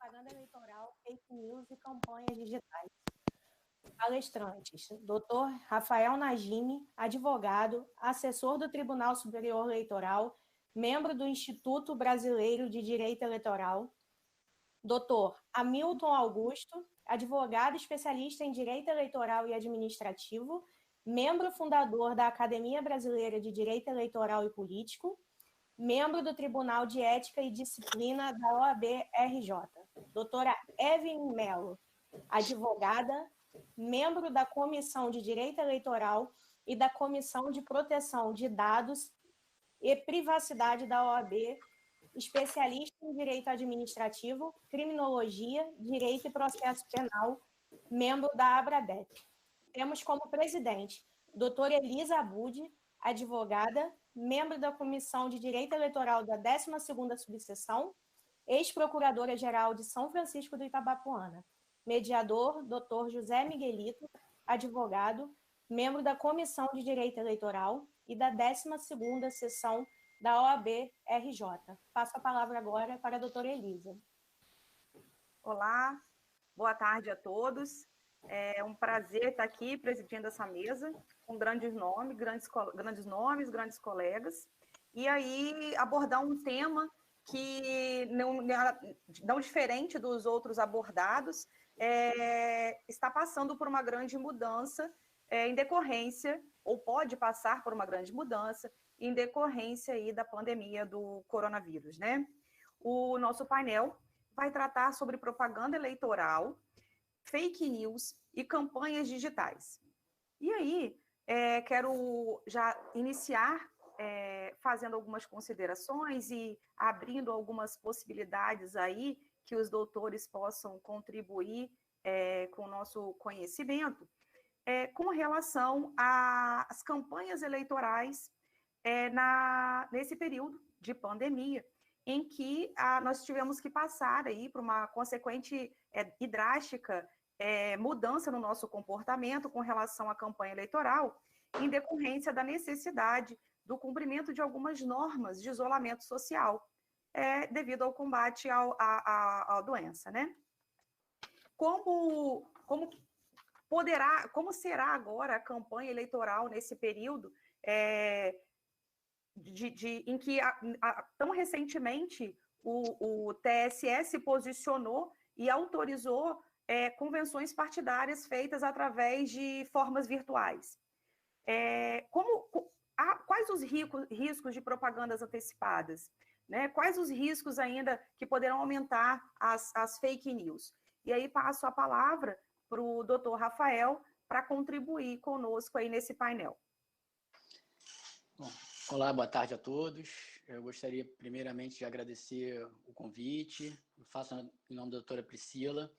propaganda eleitoral, fake news e campanhas digitais. Palestrantes: Dr. Rafael Najimi, advogado, assessor do Tribunal Superior Eleitoral, membro do Instituto Brasileiro de Direito Eleitoral. Dr. Hamilton Augusto, advogado especialista em Direito Eleitoral e Administrativo, membro fundador da Academia Brasileira de Direito Eleitoral e Político, membro do Tribunal de Ética e Disciplina da OAB-RJ. Doutora Evelyn Mello, advogada, membro da Comissão de Direito Eleitoral e da Comissão de Proteção de Dados e Privacidade da OAB, especialista em Direito Administrativo, Criminologia, Direito e Processo Penal, membro da ABRADEP. Temos como presidente doutora Elisa Abud, advogada, membro da Comissão de Direito Eleitoral da 12ª Subseção, ex-procuradora-geral de São Francisco do Itabapoana. Mediador, doutor José Miguelito, advogado, membro da Comissão de Direito Eleitoral e da 12ª Seção da OAB-RJ. Passo a palavra agora para a doutora Elisa. Olá, boa tarde a todos. É um prazer estar aqui presidindo essa mesa, com grandes nomes, grandes colegas, e aí abordar um tema que, não diferente dos outros abordados, está passando por uma grande mudança em decorrência, ou pode passar por uma grande mudança, em decorrência aí da pandemia do coronavírus, né? O nosso painel vai tratar sobre propaganda eleitoral, fake news e campanhas digitais. E aí, quero já iniciar fazendo algumas considerações e abrindo algumas possibilidades aí que os doutores possam contribuir com o nosso conhecimento, com relação às campanhas eleitorais nesse período de pandemia, em que nós tivemos que passar aí por uma consequente e drástica mudança no nosso comportamento com relação à campanha eleitoral, em decorrência da necessidade do cumprimento de algumas normas de isolamento social, devido ao combate à doença, né? Como será agora a campanha eleitoral nesse período em que tão recentemente o TSE se posicionou e autorizou convenções partidárias feitas através de formas virtuais. Quais os riscos de propagandas antecipadas? Né? Quais os riscos ainda que poderão aumentar as fake news? E aí passo a palavra para o doutor Rafael para contribuir conosco aí nesse painel. Bom, olá, boa tarde a todos. Eu gostaria primeiramente de agradecer o convite. Eu faço em nome da doutora Priscila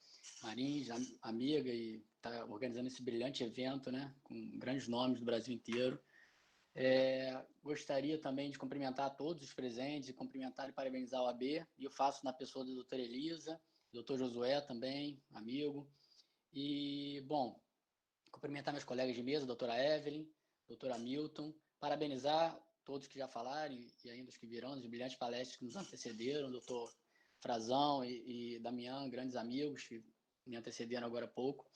Marins, amiga, e está organizando esse brilhante evento, né, com grandes nomes do Brasil inteiro. Gostaria também de cumprimentar todos os presentes e cumprimentar e parabenizar a OAB, e eu faço na pessoa da doutora Elisa, do doutor Josué também, amigo. E, bom, cumprimentar meus colegas de mesa, doutora Evelyn, doutor Hamilton, parabenizar todos que já falaram e ainda os que virão, os brilhantes palestras que nos antecederam, doutor Frazão e Damião, grandes amigos que me antecederam agora há pouco,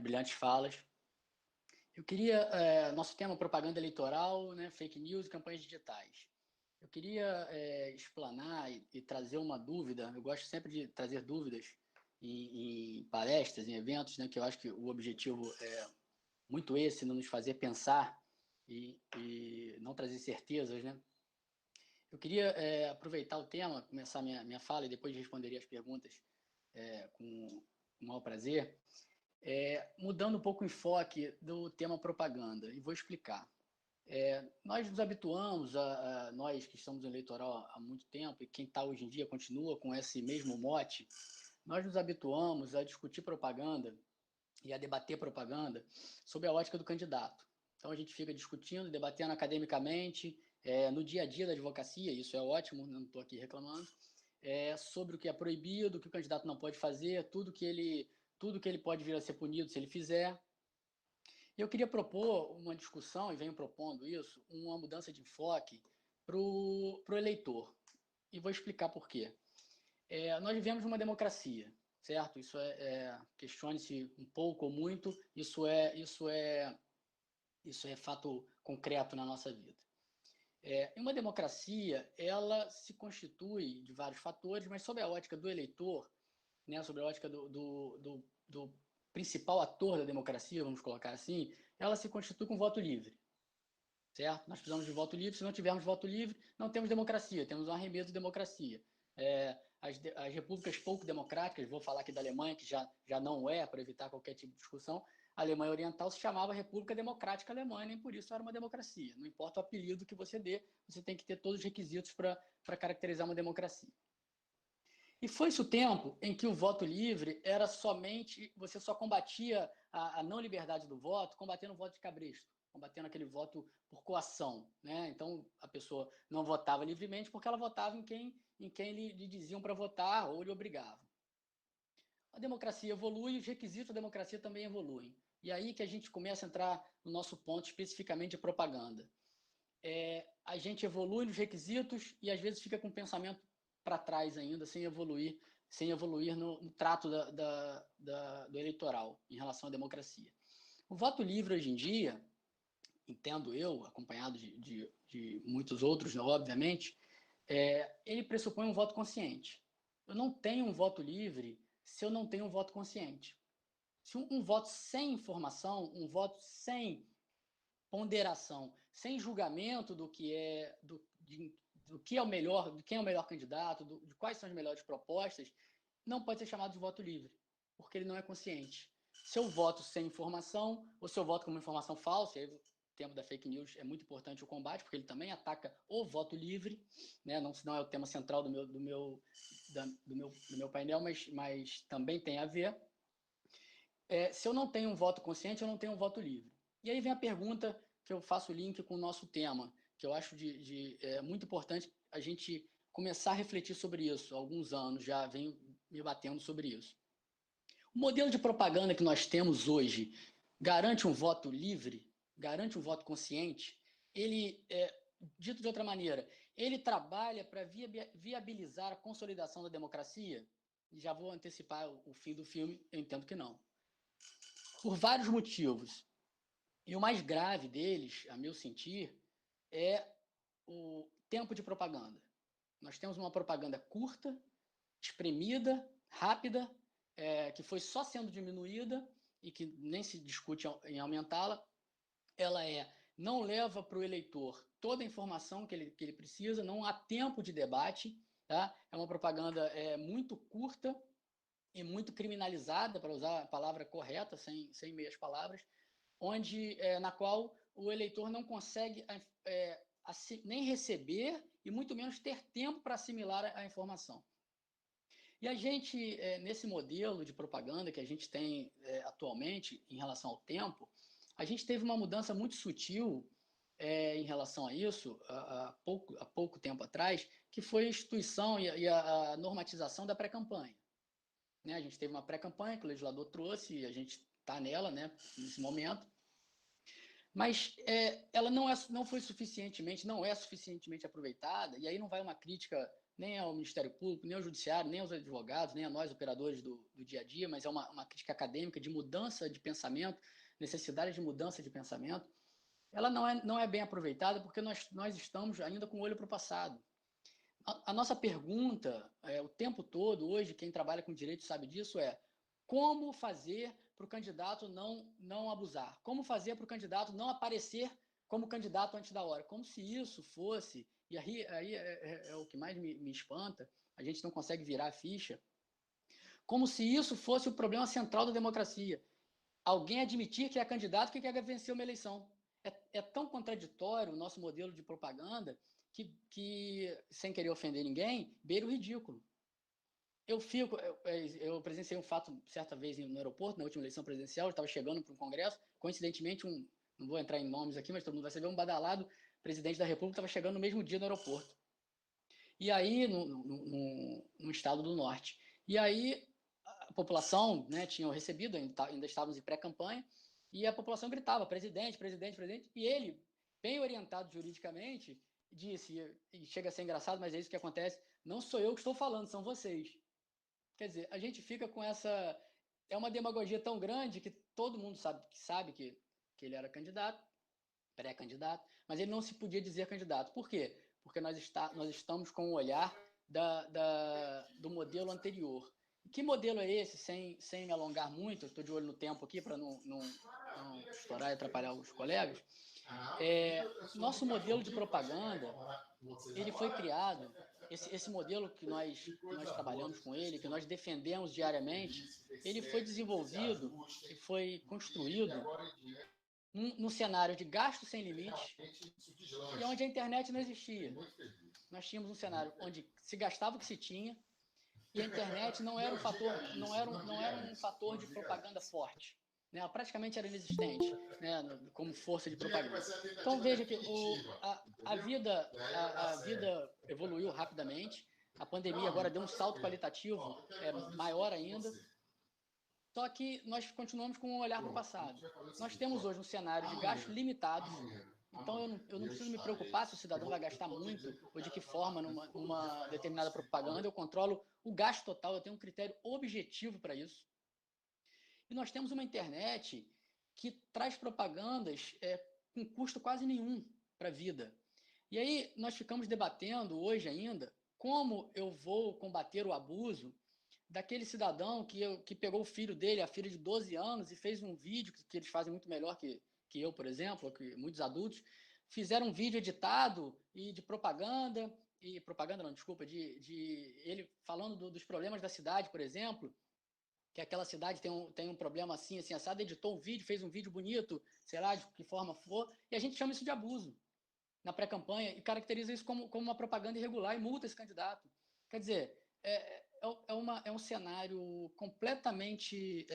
brilhantes falas. Eu queria, nosso tema propaganda eleitoral, né, fake news e campanhas digitais. Eu queria explanar e trazer uma dúvida, eu gosto sempre de trazer dúvidas em palestras, em eventos, né, que eu acho que o objetivo é muito esse, nos fazer pensar e não trazer certezas, né? Eu queria aproveitar o tema, começar minha fala e depois responderia as perguntas com o maior prazer, mudando um pouco o enfoque do tema propaganda, e vou explicar. Nós nos habituamos, nós que estamos no eleitoral há muito tempo, e quem está hoje em dia continua com esse mesmo mote, nós nos habituamos a discutir propaganda e a debater propaganda sob a ótica do candidato. Então, a gente fica discutindo, debatendo academicamente, no dia a dia da advocacia, isso é ótimo, não estou aqui reclamando, sobre o que é proibido, o que o candidato não pode fazer, tudo que ele pode vir a ser punido se ele fizer. Eu queria propor uma discussão, e venho propondo isso, uma mudança de enfoque para o eleitor. E vou explicar por quê. Nós vivemos numa democracia, certo? Isso questione-se um pouco ou muito, isso é fato concreto na nossa vida. Em uma democracia, ela se constitui de vários fatores, mas sob a ótica do eleitor, né, sob a ótica do principal ator da democracia, vamos colocar assim, ela se constitui com voto livre, certo? Nós precisamos de voto livre. Se não tivermos voto livre, não temos democracia, temos um arremedo de democracia. As repúblicas pouco democráticas, vou falar aqui da Alemanha, que já não é, para evitar qualquer tipo de discussão, a Alemanha Oriental se chamava República Democrática Alemã, e por isso era uma democracia. Não importa o apelido que você dê, você tem que ter todos os requisitos para caracterizar uma democracia. E foi-se o tempo em que o voto livre era somente, você só combatia a não liberdade do voto, combatendo o voto de cabresto, combatendo aquele voto por coação, né? Então, a pessoa não votava livremente porque ela votava em quem lhe diziam para votar ou lhe obrigavam. A democracia evolui, os requisitos da democracia também evoluem. E aí que a gente começa a entrar no nosso ponto especificamente de propaganda. A gente evolui nos requisitos e às vezes fica com o pensamento para trás ainda, sem evoluir no trato do eleitoral em relação à democracia. O voto livre hoje em dia, entendo eu, acompanhado de muitos outros, obviamente, ele pressupõe um voto consciente. Eu não tenho um voto livre se eu não tenho um voto consciente. Se um voto sem informação, um voto sem ponderação, sem julgamento do que é o melhor, de quem é o melhor candidato, de quais são as melhores propostas, não pode ser chamado de voto livre, porque ele não é consciente. Se eu voto sem informação, ou se eu voto com uma informação falsa, aí o tema da fake news é muito importante o combate, porque ele também ataca o voto livre, né? Não é o tema central do meu painel, mas também tem a ver. Se eu não tenho um voto consciente, eu não tenho um voto livre. E aí vem a pergunta que eu faço o link com o nosso tema, que eu acho muito importante a gente começar a refletir sobre isso. Há alguns anos já venho me batendo sobre isso. O modelo de propaganda que nós temos hoje garante um voto livre, garante um voto consciente. Ele, dito de outra maneira, ele trabalha para viabilizar a consolidação da democracia? E já vou antecipar o fim do filme, eu entendo que não. Por vários motivos. E o mais grave deles, a meu sentir, é o tempo de propaganda. Nós temos uma propaganda curta, espremida, rápida, que foi só sendo diminuída e que nem se discute em aumentá-la. Ela não leva para o eleitor toda a informação que ele precisa, não há tempo de debate, tá? É uma propaganda muito curta e muito criminalizada, para usar a palavra correta, sem meias palavras, na qual o eleitor não consegue nem receber e muito menos ter tempo para assimilar a informação. E a gente, nesse modelo de propaganda que a gente tem atualmente em relação ao tempo, a gente teve uma mudança muito sutil em relação a isso, há pouco tempo atrás, que foi a instituição e a normatização da pré-campanha. Né? A gente teve uma pré-campanha que o legislador trouxe e a gente está nela, né, nesse momento. Mas ela não é suficientemente aproveitada, e aí não vai uma crítica nem ao Ministério Público, nem ao Judiciário, nem aos advogados, nem a nós, operadores do dia a dia, mas é uma crítica acadêmica de mudança de pensamento, necessidade de mudança de pensamento. Ela não é bem aproveitada porque nós estamos ainda com o olho para o passado. A nossa pergunta, o tempo todo, hoje, quem trabalha com direito sabe disso, como fazer para o candidato não abusar? Como fazer para o candidato não aparecer como candidato antes da hora? Como se isso fosse, e aí é o que mais me espanta, a gente não consegue virar a ficha, como se isso fosse o problema central da democracia. Alguém admitir que é candidato que quer vencer uma eleição. É tão contraditório o nosso modelo de propaganda que, sem querer ofender ninguém, beira o ridículo. Eu presenciei um fato certa vez no aeroporto, na última eleição presidencial, eu estava chegando para um congresso, coincidentemente, não vou entrar em nomes aqui, mas todo mundo vai saber, um badalado presidente da República estava chegando no mesmo dia no aeroporto. E aí, no estado do norte. E aí, a população, né, tinha recebido, ainda estávamos em pré-campanha, e a população gritava, presidente, presidente, presidente, e ele, bem orientado juridicamente, disse, e chega a ser engraçado, mas é isso que acontece, não sou eu que estou falando, são vocês. Quer dizer, a gente fica com essa... É uma demagogia tão grande que todo mundo sabe que ele era candidato, pré-candidato, mas ele não se podia dizer candidato. Por quê? Porque nós estamos com o olhar do modelo anterior. Que modelo é esse? Sem me alongar muito, estou de olho no tempo aqui para não estourar e atrapalhar os colegas. Nosso modelo de propaganda, ele foi criado, esse modelo que nós trabalhamos com ele, que nós defendemos diariamente, ele foi desenvolvido e foi construído num cenário de gasto sem limite e onde a internet não existia. Nós tínhamos um cenário onde se gastava o que se tinha e a internet não era um fator de propaganda forte. Né? Ela praticamente era inexistente, né? Como força de propaganda. Então veja que a vida evoluiu rapidamente, a pandemia agora deu um salto qualitativo maior ainda, só que nós continuamos com um olhar para o passado. Nós temos hoje um cenário de gastos limitados, então eu não preciso me preocupar se o cidadão vai gastar muito ou de que forma numa determinada propaganda. Eu controlo o gasto total, eu tenho um critério objetivo para isso. E nós temos uma internet que traz propagandas com custo quase nenhum para a vida. E aí nós ficamos debatendo hoje ainda como eu vou combater o abuso daquele cidadão que pegou o filho dele, a filha de 12 anos, e fez um vídeo que eles fazem muito melhor que eu, por exemplo, que muitos adultos, fizeram um vídeo editado e de propaganda não, desculpa, de ele falando dos problemas da cidade, por exemplo, que aquela cidade tem um problema assim, assado, editou um vídeo, fez um vídeo bonito, sei lá, de que forma for, e a gente chama isso de abuso na pré-campanha e caracteriza isso como uma propaganda irregular e multa esse candidato. Quer dizer, é um cenário completamente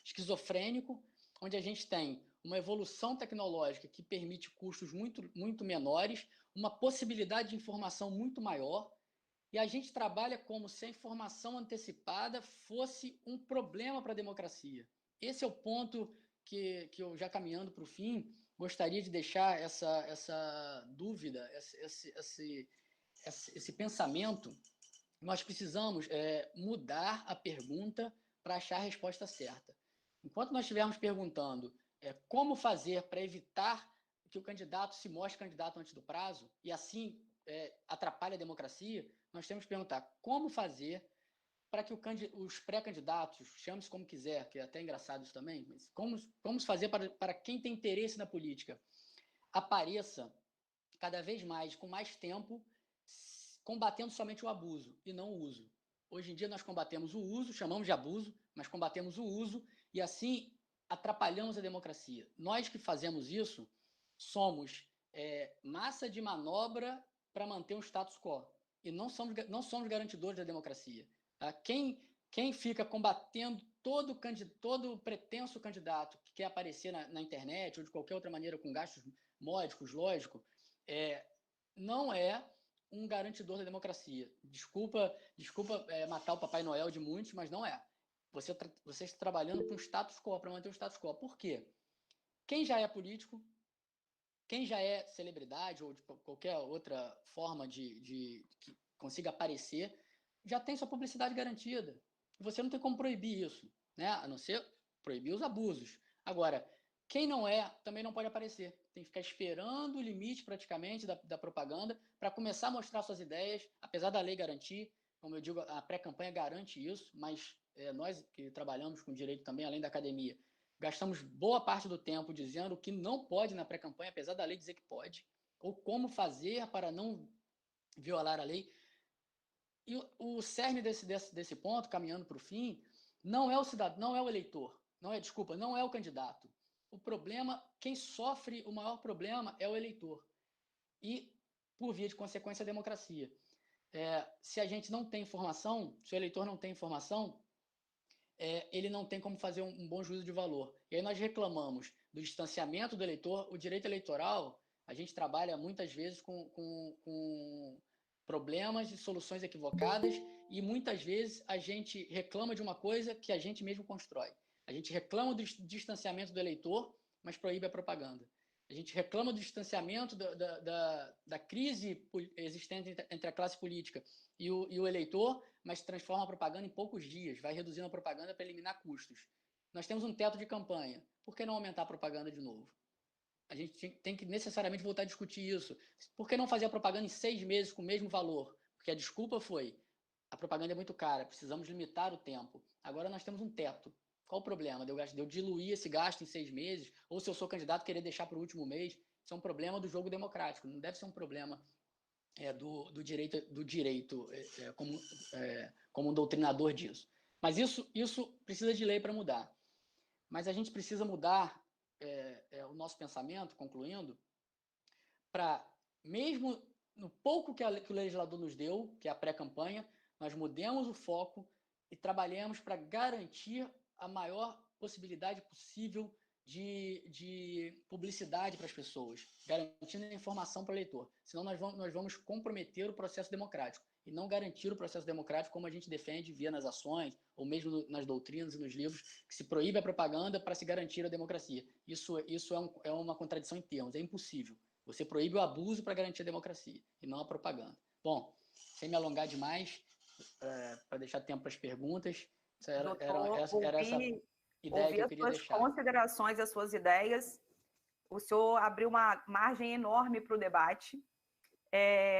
esquizofrênico, onde a gente tem uma evolução tecnológica que permite custos muito, muito menores, uma possibilidade de informação muito maior, e a gente trabalha como se a informação antecipada fosse um problema para a democracia. Esse é o ponto que eu, já caminhando para o fim, gostaria de deixar essa dúvida, esse pensamento. Nós precisamos mudar a pergunta para achar a resposta certa. Enquanto nós estivermos perguntando como fazer para evitar que o candidato se mostre candidato antes do prazo e assim atrapalhe a democracia, nós temos que perguntar como fazer para que os pré-candidatos, chame-se como quiser, que é até engraçado isso também, mas como fazer para quem tem interesse na política apareça cada vez mais, com mais tempo, combatendo somente o abuso e não o uso. Hoje em dia nós combatemos o uso, chamamos de abuso, mas combatemos o uso e assim atrapalhamos a democracia. Nós que fazemos isso somos massa de manobra para manter um status quo e não somos garantidores da democracia. Tá? Quem fica combatendo todo pretenso candidato que quer aparecer na internet ou de qualquer outra maneira com gastos módicos, lógico, não é um garantidor da democracia. Desculpa matar o Papai Noel de muitos, mas não é. Você está trabalhando para um status quo, para manter um status quo. Por quê? Quem já é político, quem já é celebridade ou de qualquer outra forma que consiga aparecer, já tem sua publicidade garantida. Você não tem como proibir isso, né? A não ser proibir os abusos. Agora, quem não é, também não pode aparecer. Tem que ficar esperando o limite, praticamente, da propaganda para começar a mostrar suas ideias, apesar da lei garantir. Como eu digo, a pré-campanha garante isso, mas nós que trabalhamos com direito também, além da academia, gastamos boa parte do tempo dizendo o que não pode na pré-campanha, apesar da lei dizer que pode, ou como fazer para não violar a lei. E o cerne desse ponto, caminhando para o fim, não é o cidadão, não é o eleitor, não é o candidato. O problema, quem sofre o maior problema é o eleitor. E, por via de consequência, a democracia. Se a gente não tem informação, se o eleitor não tem informação, ele não tem como fazer um bom juízo de valor. E aí nós reclamamos do distanciamento do eleitor. O direito eleitoral, a gente trabalha muitas vezes com problemas e soluções equivocadas e muitas vezes a gente reclama de uma coisa que a gente mesmo constrói. A gente reclama do distanciamento do eleitor, mas proíbe a propaganda. A A gente reclama do distanciamento da crise existente entre a classe política e o eleitor, mas transforma a propaganda em poucos dias, vai reduzindo a propaganda para eliminar custos. Nós temos um teto de campanha. Por que não aumentar a propaganda de novo? A gente tem que necessariamente voltar a discutir isso. Por que não fazer a propaganda em 6 meses com o mesmo valor? Porque a desculpa foi: a propaganda é muito cara, precisamos limitar o tempo. Agora nós temos um teto. Qual o problema de eu diluir esse gasto em 6 meses? Ou se eu sou candidato, querer deixar para o último mês? Isso é um problema do jogo democrático. Não deve ser um problema do direito como um doutrinador disso. Mas isso precisa de lei para mudar. Mas a gente precisa mudar o nosso pensamento, concluindo, para, mesmo no pouco que o legislador nos deu, que é a pré-campanha, nós mudemos o foco e trabalhemos para garantir a maior possibilidade possível de publicidade para as pessoas, garantindo a informação para o eleitor. Senão nós vamos comprometer o processo democrático e não garantir o processo democrático como a gente defende via nas ações ou mesmo nas doutrinas e nos livros, que se proíbe a propaganda para se garantir a democracia. Isso é uma contradição em termos, é impossível. Você proíbe o abuso para garantir a democracia e não a propaganda. Bom, sem me alongar demais, para deixar tempo para as perguntas, era essa ideia que eu queria deixar. Ouvir as suas considerações, as suas ideias. O senhor abriu uma margem enorme para o debate.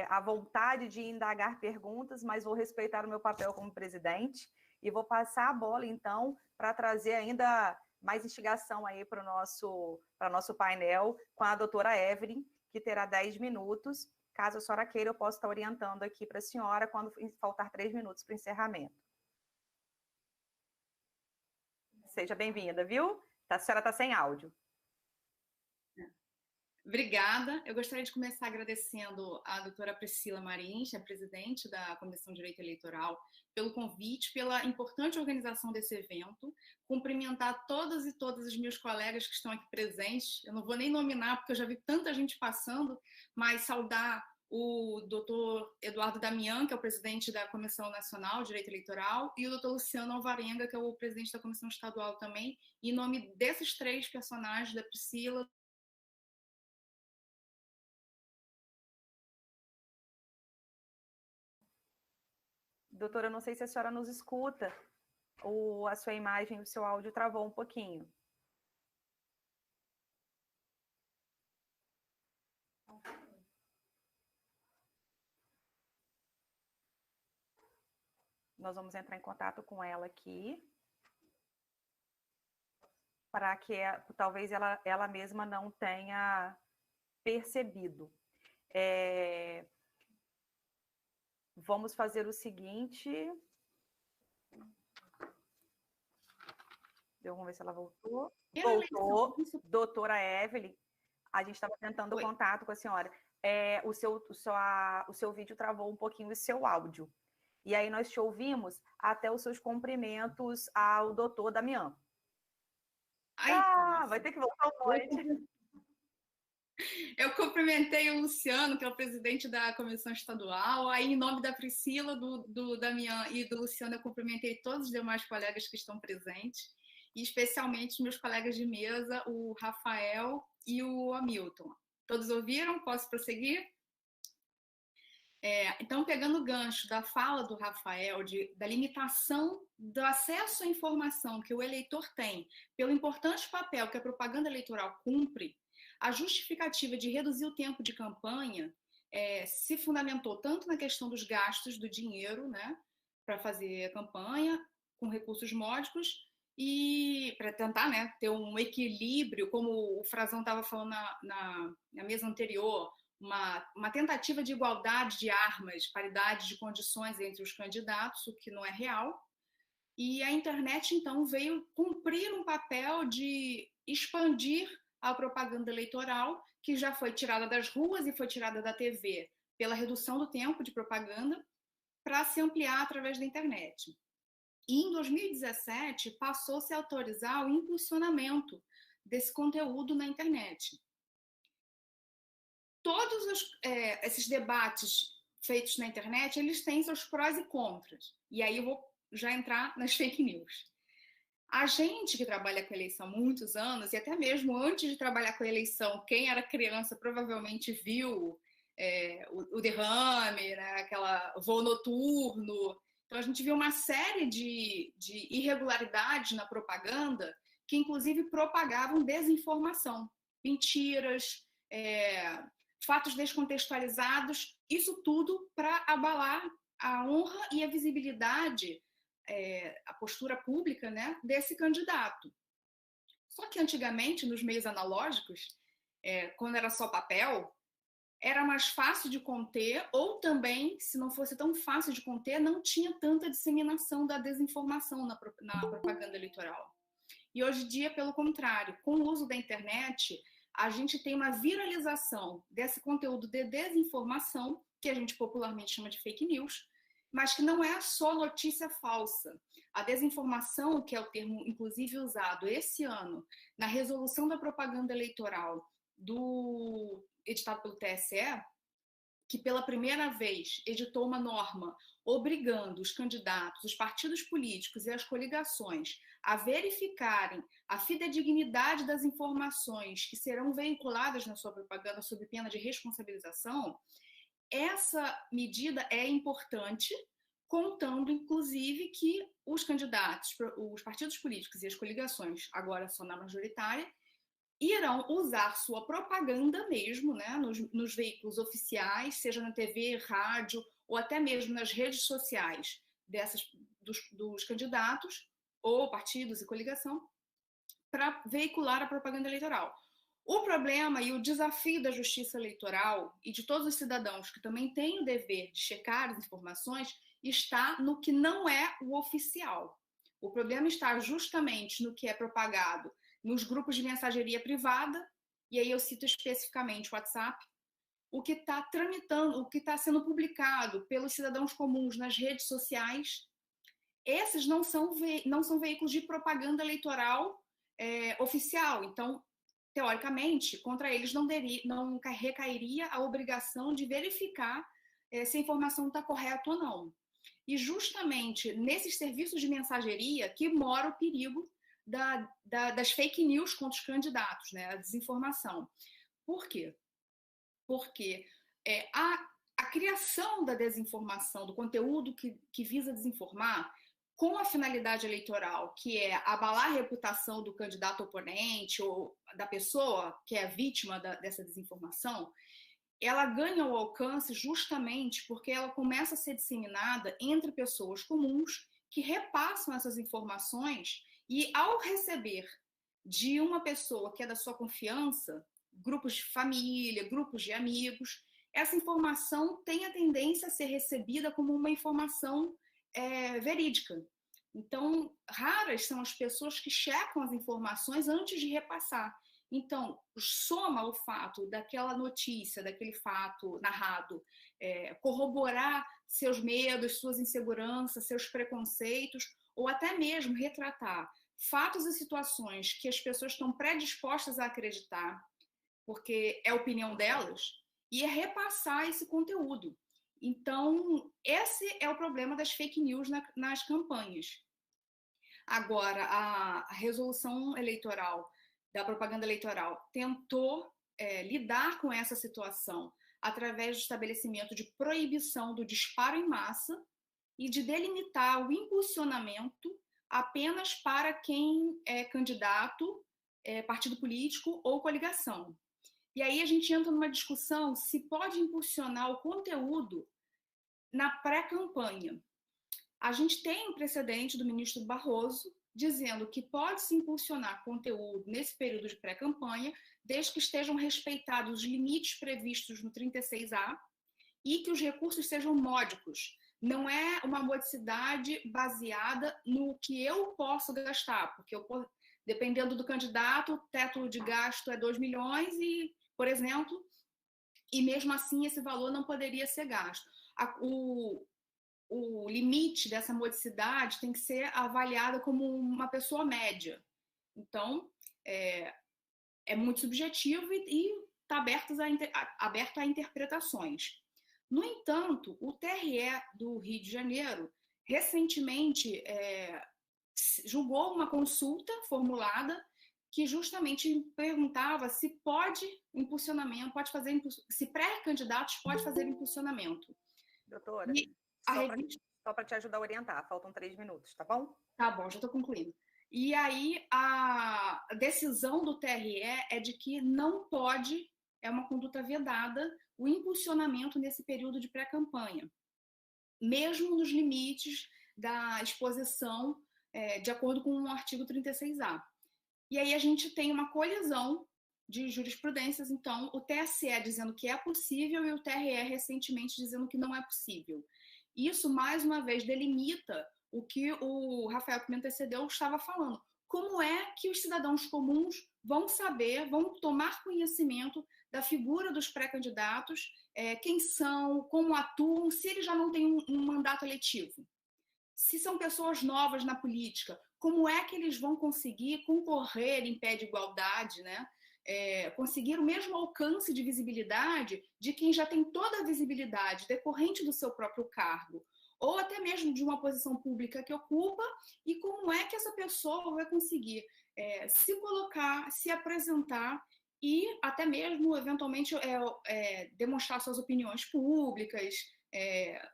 A vontade de indagar perguntas, mas vou respeitar o meu papel como presidente e vou passar a bola, então, para trazer ainda mais instigação aí para o nosso painel com a doutora Evelyn, que terá 10 minutos. Caso a senhora queira, eu posso estar orientando aqui para a senhora quando faltar 3 minutos para o encerramento. Seja bem-vinda, viu? A senhora está sem áudio. Obrigada. Eu gostaria de começar agradecendo a doutora Priscila Marins, a presidente da Comissão de Direito Eleitoral, pelo convite, pela importante organização desse evento, cumprimentar todas e todos os meus colegas que estão aqui presentes. Eu não vou nem nominar, porque eu já vi tanta gente passando, mas saudar o doutor Eduardo Damian, que é o presidente da Comissão Nacional de Direito Eleitoral, e o doutor Luciano Alvarenga, que é o presidente da Comissão Estadual também, em nome desses 3 personagens, da Priscila, Doutora, eu não sei se a senhora nos escuta, ou a sua imagem, o seu áudio travou um pouquinho. Nós vamos entrar em contato com ela aqui, para que talvez ela mesma não tenha percebido. Vamos fazer o seguinte. Vamos ver se ela voltou. Voltou. Doutora Evelyn, a gente estava tentando contato com a senhora. O seu vídeo travou um pouquinho o seu áudio. E aí nós te ouvimos até os seus cumprimentos ao doutor Damian. Vai ter que voltar um monte. Eu cumprimentei o Luciano, que é o presidente da Comissão Estadual. Aí, em nome da Priscila, do Damian e do Luciano, eu cumprimentei todos os demais colegas que estão presentes, e especialmente os meus colegas de mesa, o Rafael e o Hamilton. Todos ouviram? Posso prosseguir? Então, pegando o gancho da fala do Rafael, da limitação do acesso à informação que o eleitor tem, pelo importante papel que a propaganda eleitoral cumpre, a justificativa de reduzir o tempo de campanha se fundamentou tanto na questão dos gastos do dinheiro, né, para fazer a campanha com recursos módicos, e para tentar, né, ter um equilíbrio, como o Frazão estava falando na mesa anterior, uma tentativa de igualdade de armas, paridade de condições entre os candidatos, o que não é real. E a internet, então, veio cumprir um papel de expandir a propaganda eleitoral, que já foi tirada das ruas e foi tirada da TV pela redução do tempo de propaganda, para se ampliar através da internet. E em 2017, passou-se a autorizar o impulsionamento desse conteúdo na internet. Todos esses debates feitos na internet, eles têm seus prós e contras. E aí eu vou já entrar nas fake news. A gente que trabalha com eleição há muitos anos, e até mesmo antes de trabalhar com eleição, quem era criança provavelmente viu o derrame, né, aquela voo noturno. Então, a gente viu uma série de irregularidades na propaganda que, inclusive, propagavam desinformação, mentiras, fatos descontextualizados, isso tudo para abalar a honra e a visibilidade, a postura pública, né, desse candidato. Só que antigamente, nos meios analógicos, quando era só papel, era mais fácil de conter, ou também, se não fosse tão fácil de conter, não tinha tanta disseminação da desinformação na propaganda eleitoral. E hoje em dia, pelo contrário, com o uso da internet, a gente tem uma viralização desse conteúdo de desinformação, que a gente popularmente chama de fake news, mas que não é só notícia falsa. A desinformação, que é o termo inclusive usado esse ano na resolução da propaganda eleitoral editado pelo TSE, que pela primeira vez editou uma norma obrigando os candidatos, os partidos políticos e as coligações a verificarem a fidedignidade das informações que serão veiculadas na sua propaganda sob pena de responsabilização. Essa medida é importante, contando, inclusive, que os candidatos, os partidos políticos e as coligações, agora só na majoritária, irão usar sua propaganda mesmo, né, nos veículos oficiais, seja na TV, rádio, ou até mesmo nas redes sociais dos candidatos, ou partidos e coligação, para veicular a propaganda eleitoral. O problema e o desafio da justiça eleitoral e de todos os cidadãos que também têm o dever de checar as informações está no que não é o oficial. O problema está justamente no que é propagado nos grupos de mensageria privada, e aí eu cito especificamente o WhatsApp, o que está tramitando, o que está sendo publicado pelos cidadãos comuns nas redes sociais. Esses não são veículos de propaganda eleitoral oficial. Então, teoricamente, contra eles não recairia a obrigação de verificar se a informação está correta ou não. E justamente nesses serviços de mensageria que mora o perigo das fake news contra os candidatos, né? A desinformação. Por quê? Porque a criação da desinformação, do conteúdo que visa desinformar, com a finalidade eleitoral, que é abalar a reputação do candidato oponente ou da pessoa que é a vítima dessa desinformação, ela ganha o alcance justamente porque ela começa a ser disseminada entre pessoas comuns que repassam essas informações e, ao receber de uma pessoa que é da sua confiança, grupos de família, grupos de amigos, essa informação tem a tendência a ser recebida como uma informação verídica. Então, raras são as pessoas que checam as informações antes de repassar. Então, soma o fato daquela notícia, daquele fato narrado, corroborar seus medos, suas inseguranças, seus preconceitos, ou até mesmo retratar fatos e situações que as pessoas estão predispostas a acreditar, porque é a opinião delas, e repassar esse conteúdo. Então, esse é o problema das fake news nas campanhas. Agora, a resolução eleitoral, da propaganda eleitoral, tentou lidar com essa situação através do estabelecimento de proibição do disparo em massa e de delimitar o impulsionamento apenas para quem é candidato, partido político ou coligação. E aí a gente entra numa discussão se pode impulsionar o conteúdo na pré-campanha. A gente tem um precedente do ministro Barroso dizendo que pode-se impulsionar conteúdo nesse período de pré-campanha, desde que estejam respeitados os limites previstos no 36A e que os recursos sejam módicos. Não é uma modicidade baseada no que eu posso gastar, porque dependendo do candidato, o teto de gasto é 2 milhões, por exemplo, e mesmo assim esse valor não poderia ser gasto. O limite dessa modicidade tem que ser avaliada como uma pessoa média. Então, é muito subjetivo e está aberto a interpretações. No entanto, o TRE do Rio de Janeiro, recentemente, julgou uma consulta formulada que justamente perguntava se pode impulsionamento, se pré-candidatos pode fazer impulsionamento. Doutora, e só para te ajudar a orientar, faltam 3 minutos, tá bom? Tá bom, já estou concluindo. E aí a decisão do TRE é de que não pode, é uma conduta vedada, o impulsionamento nesse período de pré-campanha, mesmo nos limites da exposição, de acordo com o artigo 36A. E aí a gente tem uma colisão de jurisprudências, então, o TSE dizendo que é possível e o TRE recentemente dizendo que não é possível. Isso, mais uma vez, delimita o que o Rafael que me antecedeu estava falando. Como é que os cidadãos comuns vão saber, vão tomar conhecimento da figura dos pré-candidatos, quem são, como atuam, se eles já não têm um mandato eletivo? Se são pessoas novas na política, como é que eles vão conseguir concorrer em pé de igualdade, né? Conseguir o mesmo alcance de visibilidade de quem já tem toda a visibilidade decorrente do seu próprio cargo, ou até mesmo de uma posição pública que ocupa, e como é que essa pessoa vai conseguir se colocar, se apresentar e até mesmo, eventualmente, demonstrar suas opiniões públicas,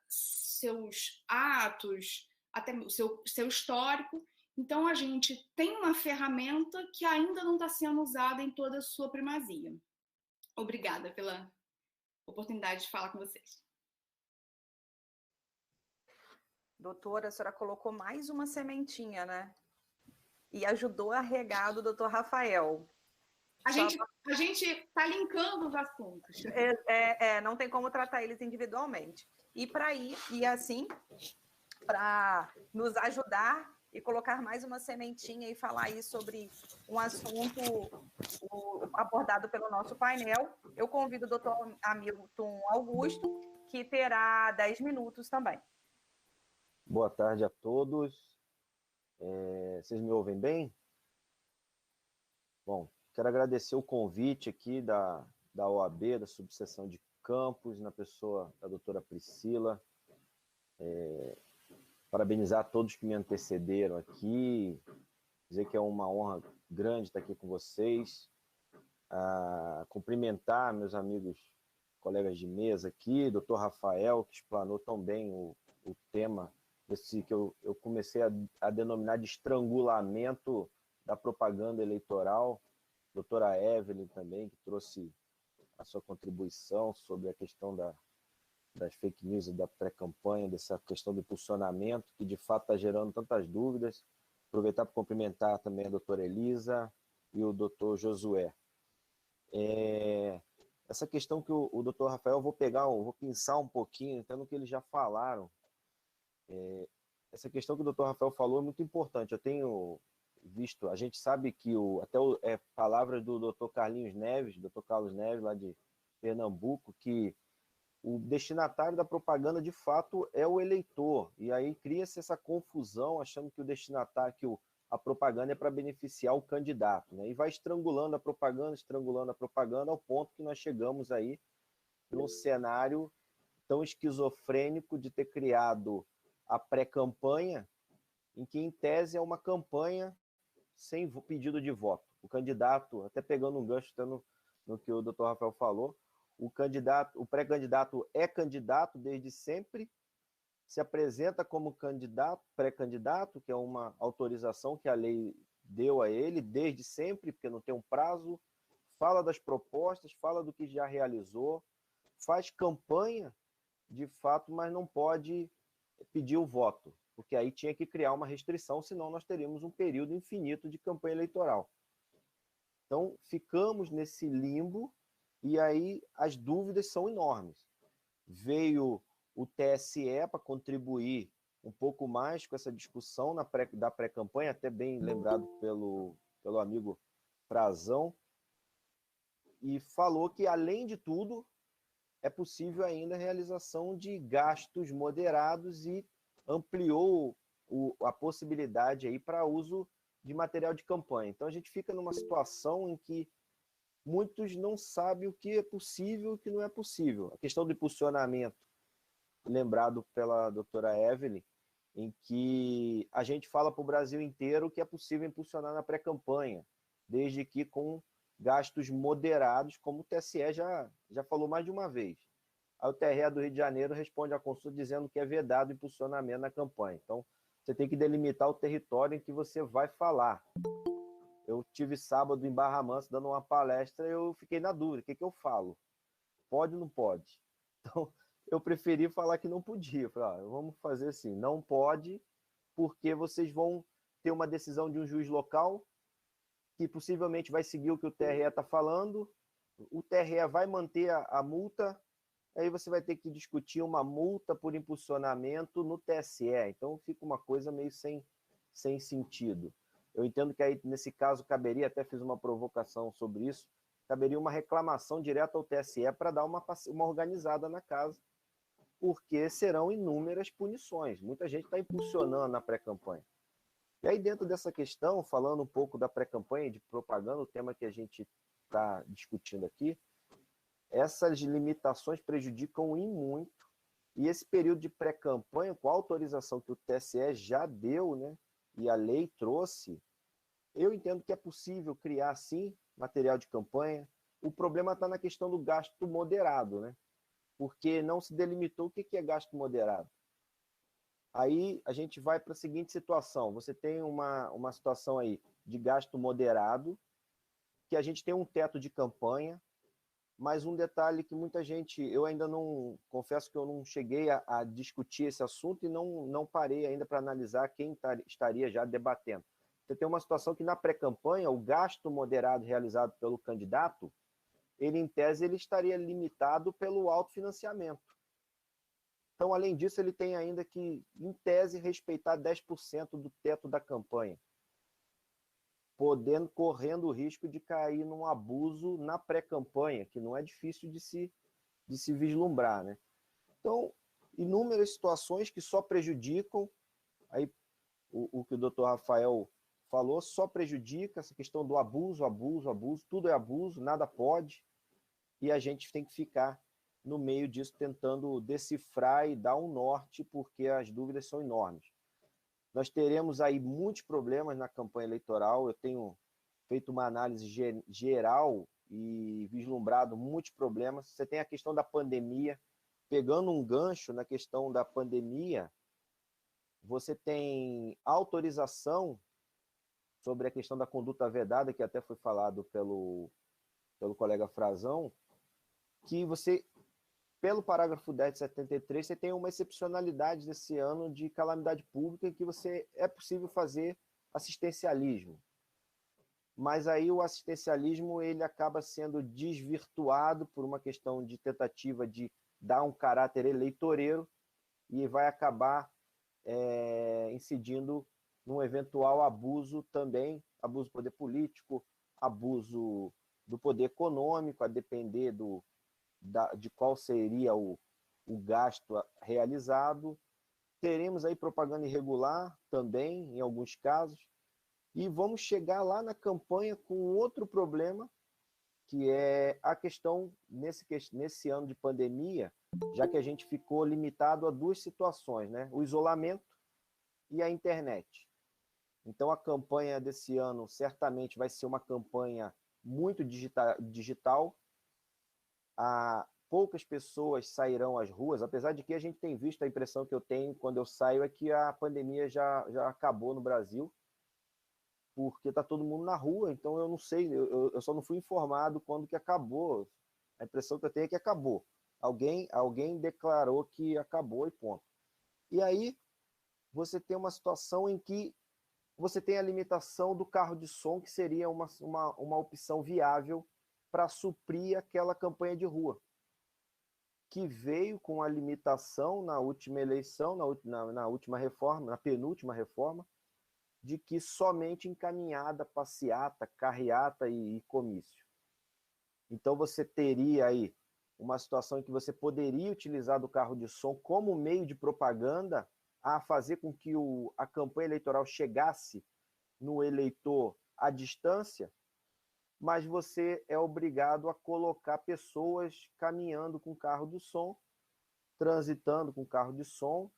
seus atos, até o seu histórico. Então, a gente tem uma ferramenta que ainda não está sendo usada em toda a sua primazia. Obrigada pela oportunidade de falar com vocês. Doutora, a senhora colocou mais uma sementinha, né? E ajudou a regar do doutor Rafael. A gente está linkando os assuntos. Não tem como tratar eles individualmente. E para ir, e assim, para nos ajudar e colocar mais uma sementinha e falar aí sobre um assunto abordado pelo nosso painel, eu convido o doutor Hamilton Augusto, que terá 10 minutos também. Boa tarde a todos. Vocês me ouvem bem? Bom, quero agradecer o convite aqui da OAB, da subseção de Campos, na pessoa da doutora Priscila. Parabenizar todos que me antecederam aqui, dizer que é uma honra grande estar aqui com vocês, cumprimentar meus amigos, colegas de mesa aqui, doutor Rafael, que explanou tão bem o tema, esse que eu comecei a denominar de estrangulamento da propaganda eleitoral, doutora Evelyn também, que trouxe a sua contribuição sobre a questão das fake news e da pré-campanha, dessa questão do impulsionamento, que de fato está gerando tantas dúvidas. Aproveitar para cumprimentar também a doutora Elisa e o doutor Josué. Essa questão que o doutor Rafael, eu vou pensar um pouquinho, até no que eles já falaram. Essa questão que o doutor Rafael falou é muito importante. Eu tenho visto, a gente sabe que palavras do doutor Carlos Neves, lá de Pernambuco, que o destinatário da propaganda, de fato, é o eleitor. E aí cria-se essa confusão, achando que o destinatário, a propaganda é para beneficiar o candidato, né? E vai estrangulando a propaganda, ao ponto que nós chegamos aí num cenário tão esquizofrênico de ter criado a pré-campanha, em que, em tese, é uma campanha sem pedido de voto. O candidato, até pegando um gancho no que o doutor Rafael falou, o pré-candidato é candidato desde sempre, se apresenta como pré-candidato, que é uma autorização que a lei deu a ele desde sempre, porque não tem um prazo, fala das propostas, fala do que já realizou, faz campanha, de fato, mas não pode pedir o voto, porque aí tinha que criar uma restrição, senão nós teríamos um período infinito de campanha eleitoral. Então, ficamos nesse limbo, e aí as dúvidas são enormes. Veio o TSE para contribuir um pouco mais com essa discussão da pré-campanha, até bem lembrado pelo amigo Frazão, e falou que, além de tudo, é possível ainda a realização de gastos moderados e ampliou a possibilidade aí para uso de material de campanha. Então, a gente fica numa situação em que muitos não sabem o que é possível e o que não é possível. A questão do impulsionamento, lembrado pela doutora Evelyn, em que a gente fala para o Brasil inteiro que é possível impulsionar na pré-campanha, desde que com gastos moderados, como o TSE já falou mais de uma vez. Aí o TRE do Rio de Janeiro responde à consulta dizendo que é vedado impulsionamento na campanha. Então, você tem que delimitar o território em que você vai falar. Eu tive sábado em Barra Mansa dando uma palestra e eu fiquei na dúvida, o que eu falo? Pode ou não pode? Então, eu preferi falar que não podia. Falei, vamos fazer assim, não pode, porque vocês vão ter uma decisão de um juiz local que possivelmente vai seguir o que o TRE está falando, o TRE vai manter a multa, aí você vai ter que discutir uma multa por impulsionamento no TSE. Então fica uma coisa meio sem sentido. Eu entendo que aí, nesse caso, caberia, até fiz uma provocação sobre isso, caberia uma reclamação direta ao TSE para dar uma organizada na casa, porque serão inúmeras punições. Muita gente está impulsionando na pré-campanha. E aí, dentro dessa questão, falando um pouco da pré-campanha e de propaganda, o tema que a gente está discutindo aqui, essas limitações prejudicam em muito, e esse período de pré-campanha, com a autorização que o TSE já deu, né, e a lei trouxe, eu entendo que é possível criar, sim, material de campanha. O problema está na questão do gasto moderado, né, porque não se delimitou o que é gasto moderado. Aí a gente vai para a seguinte situação, você tem uma situação aí de gasto moderado, que a gente tem um teto de campanha, mas um detalhe que muita gente, eu ainda não, confesso que eu não cheguei a discutir esse assunto e não parei ainda para analisar quem estaria já debatendo. Você tem uma situação que na pré-campanha, o gasto moderado realizado pelo candidato, ele em tese ele estaria limitado pelo autofinanciamento. Então, além disso, ele tem ainda que, em tese, respeitar 10% do teto da campanha, correndo o risco de cair num abuso na pré-campanha, que não é difícil de se vislumbrar, né? Então, inúmeras situações que só prejudicam, aí o que o doutor Rafael falou, só prejudica essa questão do abuso, tudo é abuso, nada pode, e a gente tem que ficar no meio disso, tentando decifrar e dar um norte, porque as dúvidas são enormes. Nós teremos aí muitos problemas na campanha eleitoral, eu tenho feito uma análise geral e vislumbrado muitos problemas. Você tem a questão da pandemia, pegando um gancho na questão da pandemia, você tem autorização sobre a questão da conduta vedada, que até foi falado pelo colega Frazão, que você, pelo parágrafo 10 de 73, você tem uma excepcionalidade desse ano de calamidade pública em que é possível fazer assistencialismo. Mas aí o assistencialismo ele acaba sendo desvirtuado por uma questão de tentativa de dar um caráter eleitoreiro e vai acabar incidindo num eventual abuso também, abuso do poder político, abuso do poder econômico, a depender de qual seria o gasto realizado. Teremos aí propaganda irregular também, em alguns casos, e vamos chegar lá na campanha com outro problema, que é a questão, nesse ano de pandemia, já que a gente ficou limitado a duas situações, né? O isolamento e a internet. Então, a campanha desse ano certamente vai ser uma campanha muito digital. Poucas pessoas sairão às ruas, apesar de que a gente tem visto, a impressão que eu tenho quando eu saio é que a pandemia já acabou no Brasil, porque está todo mundo na rua, então eu não sei, eu só não fui informado quando que acabou. A impressão que eu tenho é que acabou. Alguém declarou que acabou e ponto. E aí você tem uma situação em que você tem a limitação do carro de som, que seria uma opção viável para suprir aquela campanha de rua, que veio com a limitação na última eleição, na última reforma, na penúltima reforma, de que somente encaminhada, passeata, carreata e comício. Então você teria aí uma situação em que você poderia utilizar do carro de som como meio de propaganda a fazer com que a campanha eleitoral chegasse no eleitor à distância, mas você é obrigado a colocar pessoas caminhando com carro de som, transitando com carro de som,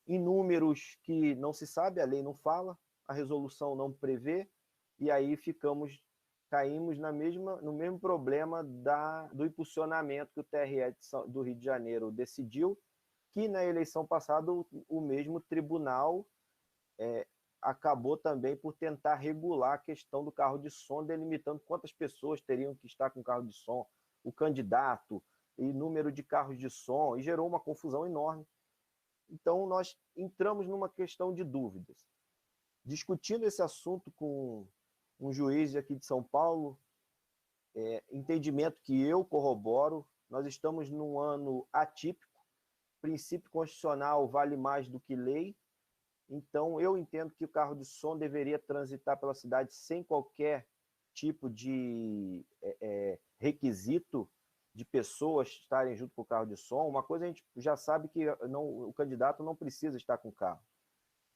em números que não se sabe, a lei não fala, a resolução não prevê, e aí caímos no mesmo problema do impulsionamento que o TRE do Rio de Janeiro decidiu, que na eleição passada o mesmo tribunal acabou também por tentar regular a questão do carro de som, delimitando quantas pessoas teriam que estar com carro de som, o candidato e número de carros de som, e gerou uma confusão enorme. Então, nós entramos numa questão de dúvidas. Discutindo esse assunto com um juiz aqui de São Paulo, entendimento que eu corroboro, nós estamos num ano atípico, princípio constitucional vale mais do que lei, então eu entendo que o carro de som deveria transitar pela cidade sem qualquer tipo de requisito de pessoas estarem junto com o carro de som. Uma coisa a gente já sabe que o candidato não precisa estar com o carro,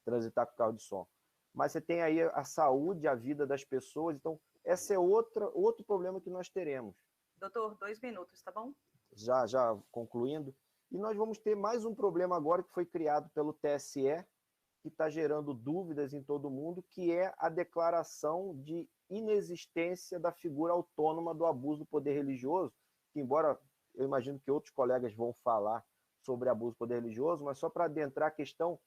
transitar com o carro de som. Mas você tem aí a saúde, a vida das pessoas, então esse é outro problema que nós teremos. Doutor, 2 minutos, tá bom? Já concluindo. E nós vamos ter mais um problema agora que foi criado pelo TSE, que está gerando dúvidas em todo mundo, que é a declaração de inexistência da figura autônoma do abuso do poder religioso, que embora eu imagino que outros colegas vão falar sobre abuso do poder religioso, mas só para adentrar a questão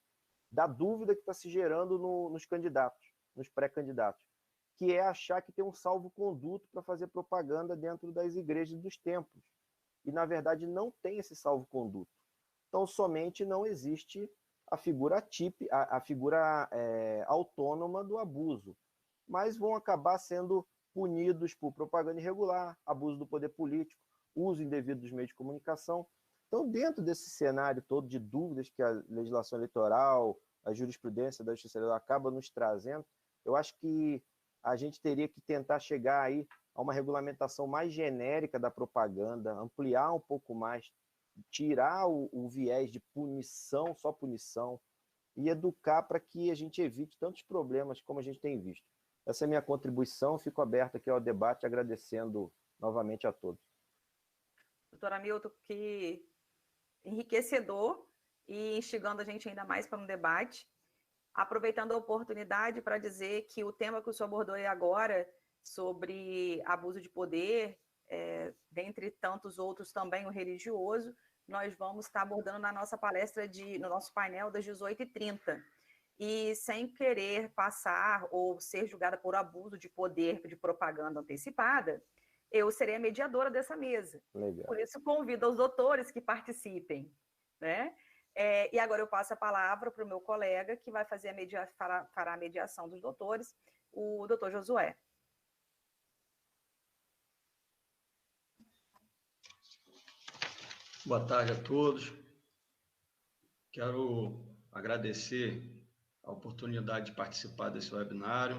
da dúvida que está se gerando nos candidatos, nos pré-candidatos, que é achar que tem um salvo-conduto para fazer propaganda dentro das igrejas dos templos. E, na verdade, não tem esse salvo-conduto. Então, somente não existe a figura autônoma do abuso. Mas vão acabar sendo punidos por propaganda irregular, abuso do poder político, uso indevido dos meios de comunicação. Então, dentro desse cenário todo de dúvidas que a legislação eleitoral, a jurisprudência da Justiça Eleitoral acaba nos trazendo, eu acho que a gente teria que tentar chegar aí a uma regulamentação mais genérica da propaganda, ampliar um pouco mais, tirar o viés de punição, só punição, e educar para que a gente evite tantos problemas como a gente tem visto. Essa é a minha contribuição, fico aberto aqui ao debate, agradecendo novamente a todos. Doutor Hamilton, que enriquecedor e instigando a gente ainda mais para um debate. Aproveitando a oportunidade para dizer que o tema que o senhor abordou aí agora, sobre abuso de poder, dentre tantos outros também o religioso, nós vamos estar abordando na nossa palestra, no nosso painel das 18h30. E sem querer passar ou ser julgada por abuso de poder de propaganda antecipada, eu serei a mediadora dessa mesa. Legal. Por isso, convido os doutores que participem, né? E agora eu passo a palavra para o meu colega, que vai fazer fará a mediação dos doutores, o doutor Josué. Boa tarde a todos. Quero agradecer a oportunidade de participar desse webinário,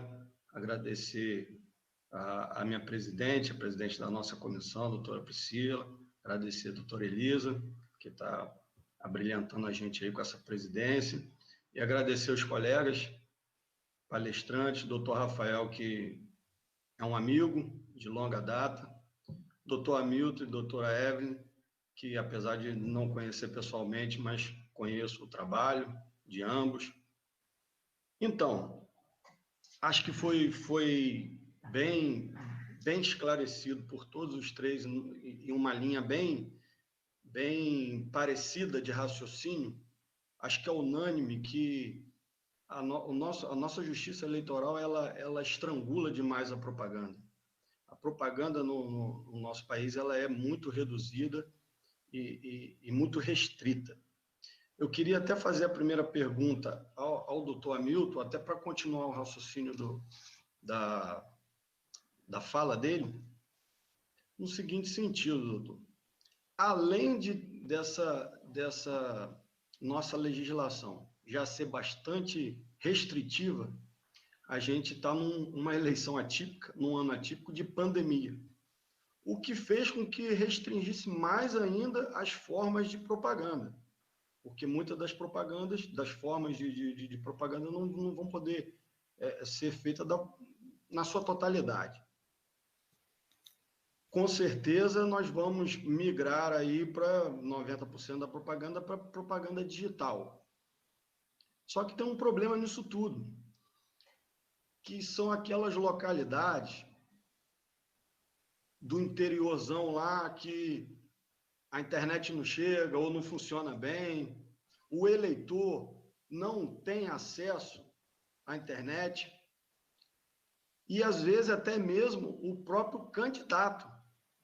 agradecer a minha presidente, a presidente da nossa comissão, a doutora Priscila, agradecer a doutora Elisa, que está abrilhantando a gente aí com essa presidência, e agradecer os colegas, palestrantes, doutor Rafael, que é um amigo de longa data, doutor Hamilton e doutora Evelyn, que apesar de não conhecer pessoalmente, mas conheço o trabalho de ambos. Então, acho que foi bem esclarecido por todos os três, em uma linha bem parecida de raciocínio. Acho que é unânime que a nossa justiça eleitoral ela estrangula demais a propaganda. A propaganda no nosso país ela é muito reduzida e muito restrita. Eu queria até fazer a primeira pergunta ao doutor Hamilton, até para continuar o raciocínio da fala dele, no seguinte sentido, doutor. Além dessa nossa legislação já ser bastante restritiva, a gente está numa eleição atípica, num ano atípico de pandemia, o que fez com que restringisse mais ainda as formas de propaganda, porque muitas das formas de propaganda não vão poder ser feitas na sua totalidade. Com certeza, nós vamos migrar aí para 90% da propaganda para propaganda digital. Só que tem um problema nisso tudo, que são aquelas localidades do interiorzão lá que a internet não chega ou não funciona bem, o eleitor não tem acesso à internet e, às vezes, até mesmo o próprio candidato,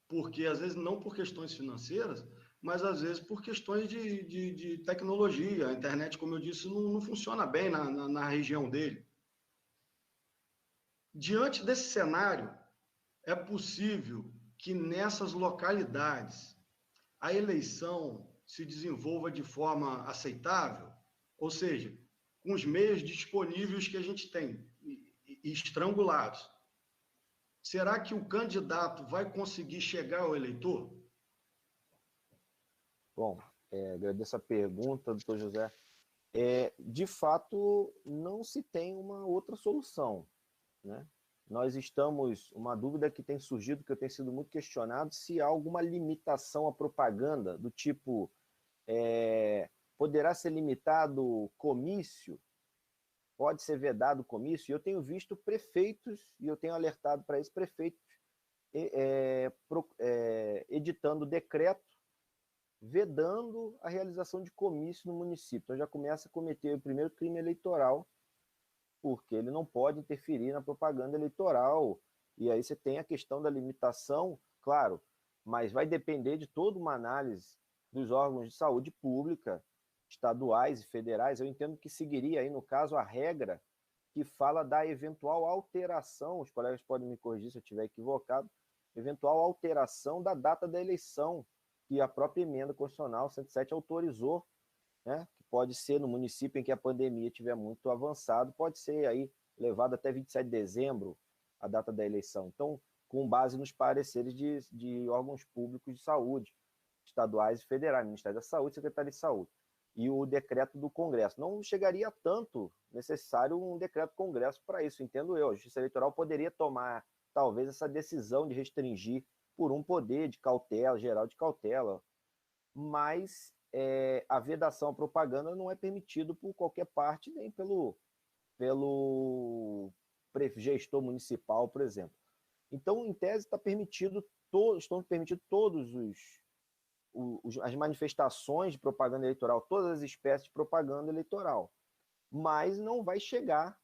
porque, às vezes, não por questões financeiras, mas, às vezes, por questões de tecnologia. A internet, como eu disse, não funciona bem na região dele. Diante desse cenário, é possível que nessas localidades a eleição se desenvolva de forma aceitável, ou seja, com os meios disponíveis que a gente tem, e estrangulados. Será que o candidato vai conseguir chegar ao eleitor? Bom, agradeço a pergunta, doutor José. De fato, não se tem uma outra solução, né? Nós estamos, uma dúvida que tem surgido, que eu tenho sido muito questionado, se há alguma limitação à propaganda, do tipo, poderá ser limitado comício, pode ser vedado comício, e eu tenho visto prefeitos, e eu tenho alertado para isso, prefeitos editando decreto, vedando a realização de comício no município. Então já começa a cometer o primeiro crime eleitoral, porque ele não pode interferir na propaganda eleitoral. E aí você tem a questão da limitação, claro, mas vai depender de toda uma análise dos órgãos de saúde pública, estaduais e federais. Eu entendo que seguiria aí, no caso, a regra que fala da eventual alteração, os colegas podem me corrigir se eu estiver equivocado, eventual alteração da data da eleição, que a própria emenda constitucional 107 autorizou, né? Que pode ser no município em que a pandemia estiver muito avançado, pode ser aí levado até 27 de dezembro a data da eleição. Então, com base nos pareceres de órgãos públicos de saúde, estaduais e federais, Ministério da Saúde, Secretaria de Saúde, e o decreto do Congresso. Não chegaria tanto necessário um decreto do Congresso para isso, entendo eu. A Justiça Eleitoral poderia tomar, talvez, essa decisão de restringir por um poder de cautela, geral de cautela, mas a vedação à propaganda não é permitido por qualquer parte, nem pelo gestor municipal, por exemplo. Então, em tese, estão permitidos todos as manifestações de propaganda eleitoral, todas as espécies de propaganda eleitoral, mas não vai chegar,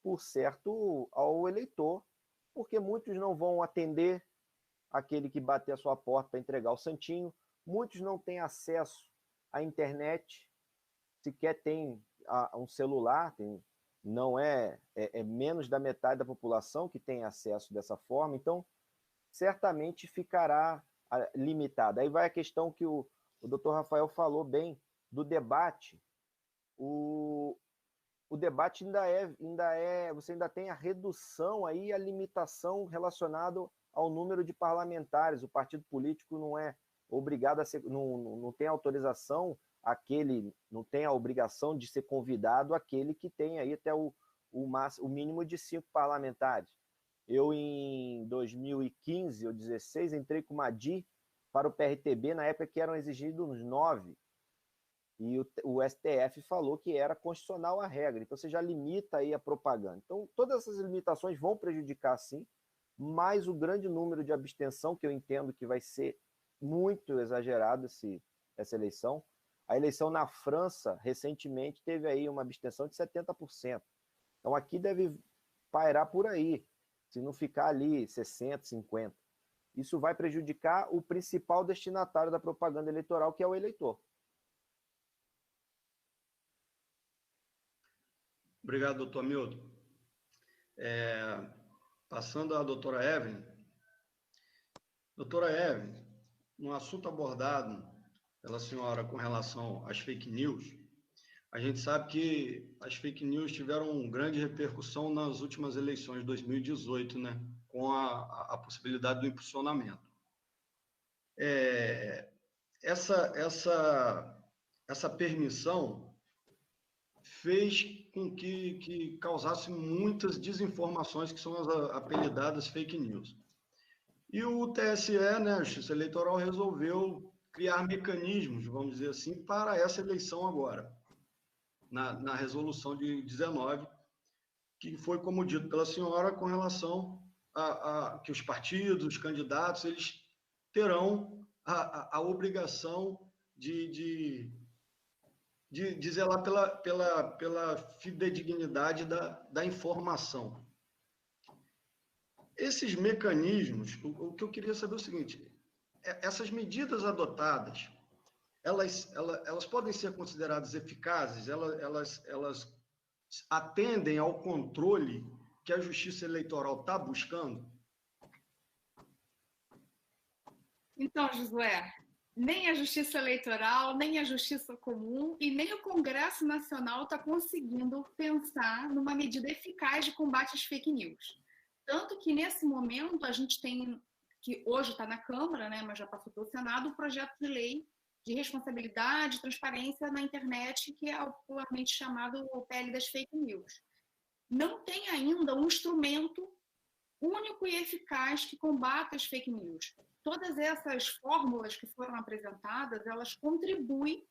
por certo, ao eleitor, porque muitos não vão atender aquele que bater a sua porta para entregar o santinho, muitos não têm acesso à internet, sequer tem um celular, não é menos da metade da população que tem acesso dessa forma, então certamente ficará limitado. Aí vai a questão que o doutor Rafael falou bem do debate. O debate você ainda tem a redução aí, a limitação relacionada ao número de parlamentares. O partido político não é obrigado a ser, não tem autorização, não tem a obrigação de ser convidado aquele que tem aí até o mínimo de 5 parlamentares. Eu, em 2015 ou 2016, entrei com uma DI para o PRTB, na época que eram exigidos 9. E o STF falou que era constitucional a regra. Então, você já limita aí a propaganda. Então, todas essas limitações vão prejudicar, sim, mas o grande número de abstenção, que eu entendo que vai ser muito exagerado essa eleição. A eleição na França, recentemente, teve aí uma abstenção de 70%. Então, aqui deve pairar por aí, se não ficar ali 60%, 50%. Isso vai prejudicar o principal destinatário da propaganda eleitoral, que é o eleitor. Obrigado, doutor Milton. Passando à doutora Evelyn. Doutora Evelyn, no assunto abordado pela senhora com relação às fake news, a gente sabe que as fake news tiveram grande repercussão nas últimas eleições de 2018, né, com a possibilidade do impulsionamento. Essa permissão fez com que causasse muitas desinformações, que são as apelidadas fake news. E o TSE, né, a Justiça Eleitoral, resolveu criar mecanismos, vamos dizer assim, para essa eleição agora. na resolução de 19, que foi, como dito pela senhora, com relação a que os partidos, os candidatos, eles terão a obrigação de zelar pela fidedignidade da informação. Esses mecanismos, o que eu queria saber é o seguinte, essas medidas adotadas, elas podem ser consideradas eficazes? Elas atendem ao controle que a Justiça Eleitoral está buscando? Então, Josué, nem a Justiça Eleitoral, nem a Justiça Comum e nem o Congresso Nacional está conseguindo pensar numa medida eficaz de combate às fake news. Tanto que, nesse momento, a gente tem, que hoje está na Câmara, né, mas já passou pelo Senado, o projeto de lei de responsabilidade e transparência na internet, que é popularmente chamado o PL das fake news. Não tem ainda um instrumento único e eficaz que combata as fake news. Todas essas fórmulas que foram apresentadas, elas contribuem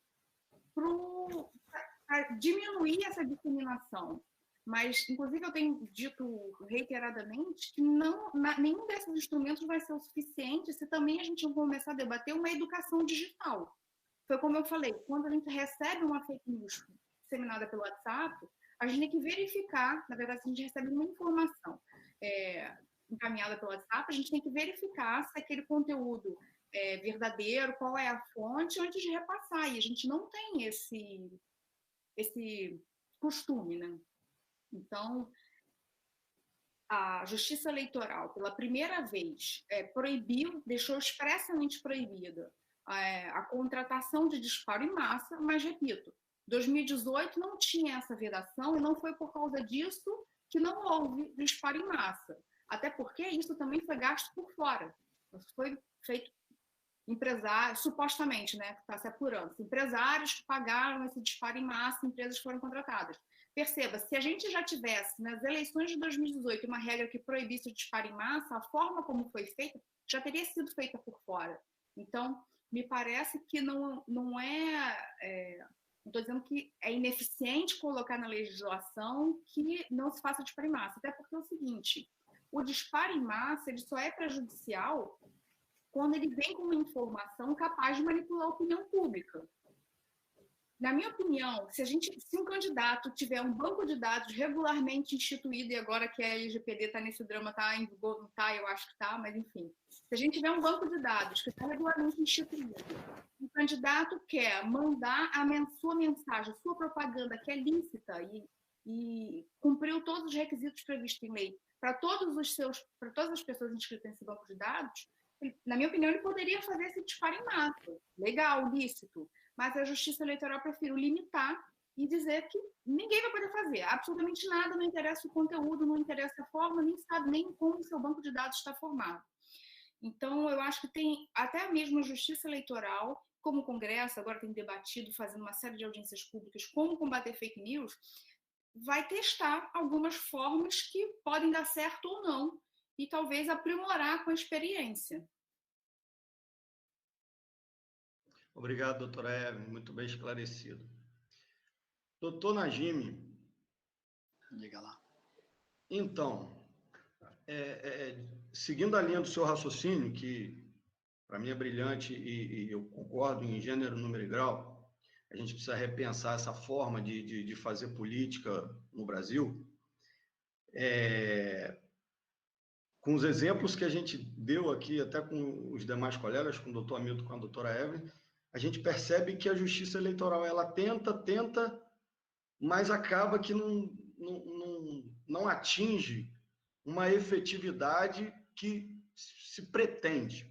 para diminuir essa disseminação. Mas, inclusive, eu tenho dito reiteradamente que nenhum desses instrumentos vai ser o suficiente se também a gente não começar a debater uma educação digital. Foi como eu falei, quando a gente recebe uma fake news disseminada pelo WhatsApp, a gente tem que verificar, na verdade, se a gente recebe uma informação encaminhada pelo WhatsApp, a gente tem que verificar se aquele conteúdo é verdadeiro, qual é a fonte, antes de repassar. E a gente não tem esse costume, né? Então, a Justiça Eleitoral, pela primeira vez, deixou expressamente proibida a contratação de disparo em massa, mas, repito, 2018 não tinha essa vedação e não foi por causa disso que não houve disparo em massa. Até porque isso também foi gasto por fora. Isso foi feito empresários, supostamente, né, que está se apurando. Empresários que pagaram esse disparo em massa, empresas foram contratadas. Perceba, se a gente já tivesse nas eleições de 2018 uma regra que proibisse o disparo em massa, a forma como foi feita já teria sido feita por fora. Então, me parece que não estou dizendo que é ineficiente colocar na legislação que não se faça disparo em massa, até porque é o seguinte, o disparo em massa ele só é prejudicial quando ele vem com uma informação capaz de manipular a opinião pública. Na minha opinião, se um candidato tiver um banco de dados regularmente instituído, e agora que a LGPD está nesse drama, está em vigor, não está, eu acho que está, mas enfim. Se a gente tiver um banco de dados que está regularmente instituído, o candidato quer mandar sua mensagem, sua propaganda que é lícita e cumpriu todos os requisitos previstos em lei para todas as pessoas inscritas nesse banco de dados, na minha opinião, ele poderia fazer esse disparo em massa. Legal, lícito. Mas a Justiça Eleitoral preferiu limitar e dizer que ninguém vai poder fazer. Absolutamente nada, não interessa o conteúdo, não interessa a forma, nem sabe nem como o seu banco de dados está formado. Então, eu acho que tem até mesmo a Justiça Eleitoral, como o Congresso agora tem debatido, fazendo uma série de audiências públicas, como combater fake news, vai testar algumas formas que podem dar certo ou não, e talvez aprimorar com a experiência. Obrigado, doutora Evelyn, muito bem esclarecido. Doutor Najimi. Diga lá. Então, seguindo a linha do seu raciocínio, que para mim é brilhante e eu concordo em gênero, número e grau, a gente precisa repensar essa forma de fazer política no Brasil. Com os exemplos que a gente deu aqui, até com os demais colegas, com o doutor Hamilton, com a doutora Evelyn, a gente percebe que a Justiça Eleitoral, ela tenta, mas acaba que não atinge uma efetividade que se pretende,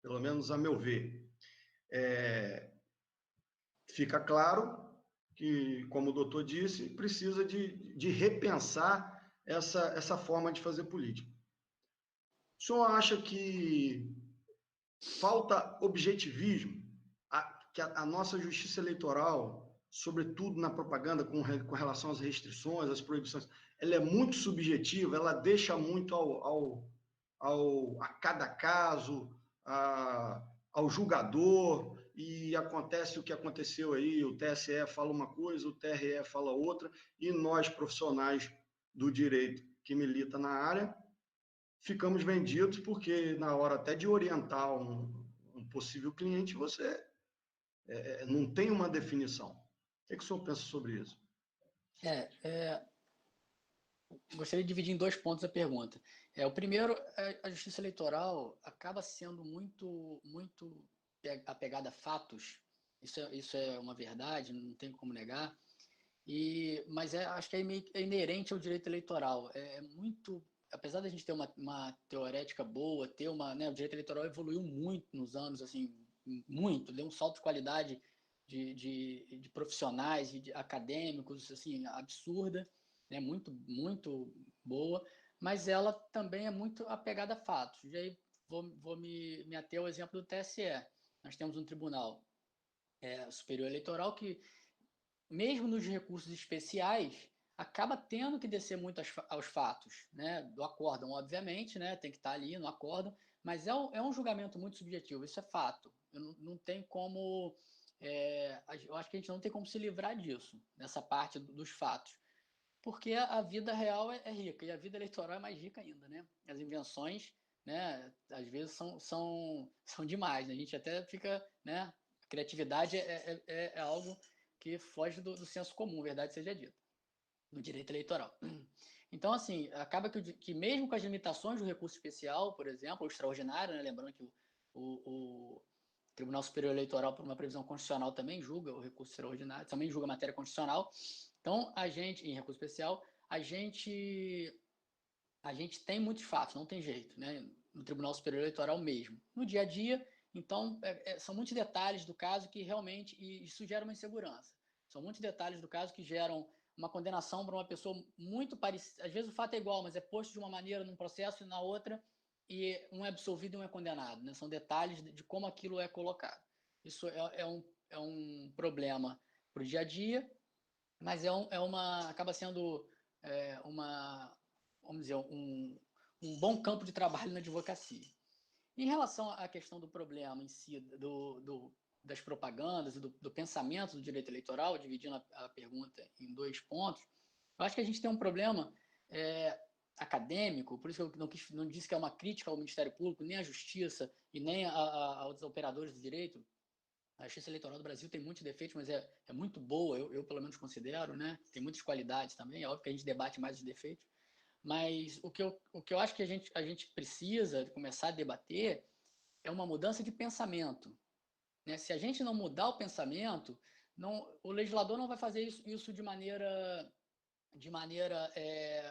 pelo menos a meu ver. Fica claro que, como o doutor disse, precisa de repensar essa forma de fazer política. O senhor acha que falta objetivismo? Que a nossa justiça eleitoral, sobretudo na propaganda com relação às restrições, às proibições, ela é muito subjetiva, ela deixa muito a cada caso, ao julgador, e acontece o que aconteceu aí, o TSE fala uma coisa, o TRE fala outra, e nós, profissionais do direito que milita na área, ficamos vendidos porque na hora até de orientar um possível cliente, você não tem uma definição. O que o senhor pensa sobre isso? Gostaria de dividir em 2 pontos a pergunta. O primeiro, a justiça eleitoral acaba sendo muito apegada a fatos. Isso é uma verdade, não tem como negar. Mas acho que é inerente ao direito eleitoral. Apesar da gente ter uma teorética boa, o direito eleitoral evoluiu muito nos anos, assim, muito, deu um salto de qualidade de profissionais e de acadêmicos, assim, absurda, né, muito boa, mas ela também é muito apegada a fatos. E aí vou me ater ao exemplo do TSE. Nós temos um tribunal superior eleitoral que, mesmo nos recursos especiais, acaba tendo que descer muito aos fatos, né? Do acórdão, obviamente, né? Tem que estar ali no acórdão, mas é um julgamento muito subjetivo, isso é fato. Não tem como... eu acho que a gente não tem como se livrar disso, nessa parte dos fatos, porque a vida real é rica, e a vida eleitoral é mais rica ainda, né? As invenções, né, às vezes são demais, né? A gente até fica... né? A criatividade é algo que foge do senso comum, verdade seja dita, no direito eleitoral. Então, assim, acaba que mesmo com as limitações do recurso especial, por exemplo, ou extraordinário, né, lembrando que o Tribunal Superior Eleitoral, por uma previsão constitucional, também julga o recurso extraordinário, também julga a matéria constitucional. Então, em recurso especial, a gente tem muitos fatos, não tem jeito, né, no Tribunal Superior Eleitoral mesmo. No dia a dia, então, são muitos detalhes do caso que realmente... E isso gera uma insegurança. São muitos detalhes do caso que geram uma condenação para uma pessoa muito parecida. Às vezes o fato é igual, mas é posto de uma maneira num processo e na outra, e um é absolvido e um é condenado, né? São detalhes de como aquilo é colocado. Isso é um problema para o dia a dia, mas acaba sendo vamos dizer, um bom campo de trabalho na advocacia. Em relação à questão do problema em si, das propagandas e do pensamento do direito eleitoral, dividindo a pergunta em 2 pontos, eu acho que a gente tem um problema acadêmico, por isso que eu não disse que é uma crítica ao Ministério Público, nem à Justiça e nem aos operadores do direito. A Justiça Eleitoral do Brasil tem muitos defeitos, mas é muito boa, eu pelo menos considero, né? Tem muitas qualidades também, é óbvio que a gente debate mais os defeitos. Mas o que eu acho que a gente precisa começar a debater é uma mudança de pensamento, né? Se a gente não mudar o pensamento, o legislador não vai fazer isso de maneira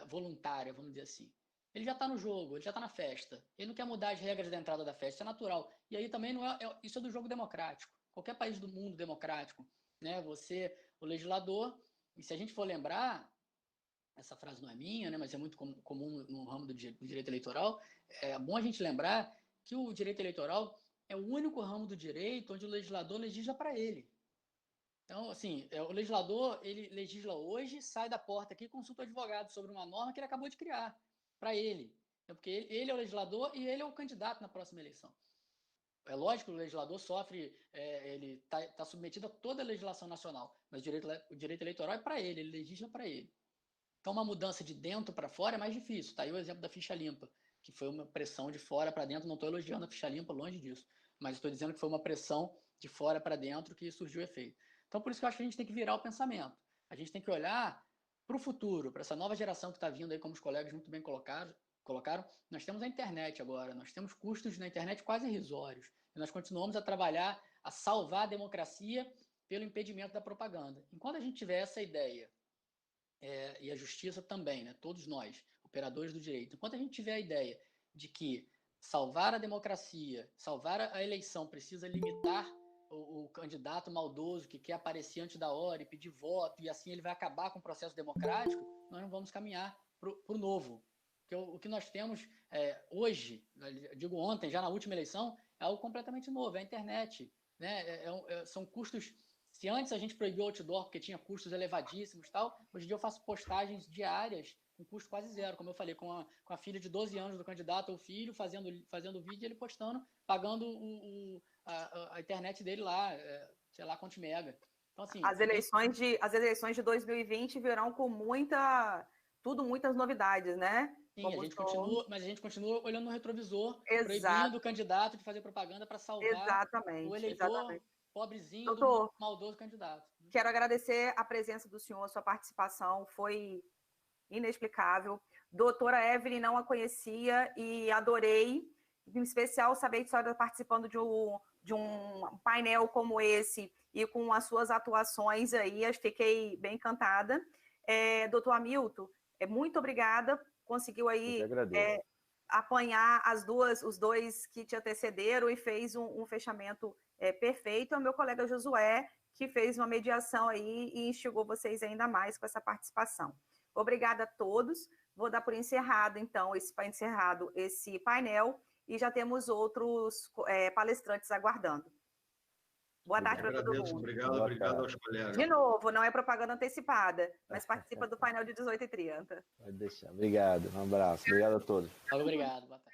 voluntária, vamos dizer assim. Ele já está no jogo, ele já está na festa. Ele não quer mudar as regras da entrada da festa, isso é natural. E aí também isso é do jogo democrático. Qualquer país do mundo democrático, né? O legislador, e se a gente for lembrar, essa frase não é minha, né, mas é muito comum no ramo do direito eleitoral, é bom a gente lembrar que o direito eleitoral é o único ramo do direito onde o legislador legisla para ele. Então, assim, o legislador, ele legisla hoje, sai da porta aqui e consulta o advogado sobre uma norma que ele acabou de criar para ele. Porque ele é o legislador e ele é o candidato na próxima eleição. É lógico que o legislador sofre, ele está submetido a toda a legislação nacional, mas o direito eleitoral é para ele legisla para ele. Então, uma mudança de dentro para fora é mais difícil. Está aí o exemplo da ficha limpa, que foi uma pressão de fora para dentro. Não estou elogiando a ficha limpa, longe disso, mas estou dizendo que foi uma pressão de fora para dentro que surgiu o efeito. Então, por isso que eu acho que a gente tem que virar o pensamento. A gente tem que olhar para o futuro, para essa nova geração que está vindo aí, como os colegas muito bem colocaram. Nós temos a internet agora, nós temos custos na internet quase irrisórios. E nós continuamos a trabalhar, a salvar a democracia pelo impedimento da propaganda. Enquanto a gente tiver essa ideia, e a justiça também, né? Todos nós, operadores do direito. Enquanto a gente tiver a ideia de que salvar a democracia, salvar a eleição precisa limitar o candidato maldoso que quer aparecer antes da hora e pedir voto, e assim ele vai acabar com o processo democrático, nós não vamos caminhar para o novo. Porque o que nós temos hoje, digo ontem, já na última eleição, é algo completamente novo, é a internet. Né? São custos... Se antes a gente proibiu o outdoor porque tinha custos elevadíssimos e tal, hoje em dia eu faço postagens diárias com custo quase zero, como eu falei, com a filha de 12 anos do candidato ou filho, fazendo vídeo, ele postando, pagando a internet dele lá, sei lá quantos mega. Então, assim, as eleições de 2020 virão com muitas novidades, né? Sim, mas a gente continua olhando no retrovisor, proibindo o candidato de fazer propaganda para salvar o eleitor pobrezinho Doutor, do maldoso candidato. Quero agradecer a presença do senhor, a sua participação, foi inexplicável. Doutora Evelyn, não a conhecia e adorei, em especial saber que a senhora está participando de um painel como esse e com as suas atuações aí, fiquei bem encantada. Doutor Hamilton, muito obrigada, conseguiu aí apanhar os dois que te antecederam e fez um fechamento perfeito. É o meu colega Josué, que fez uma mediação aí e instigou vocês ainda mais com essa participação. Obrigada a todos. Vou dar por encerrado, então, esse painel e já temos outros palestrantes aguardando. Boa tarde para todo mundo. Obrigado aos colegas. De novo, não é propaganda antecipada, mas participa do painel de 18h30. Pode deixar. Obrigado, um abraço. Obrigado a todos. Obrigado, boa tarde.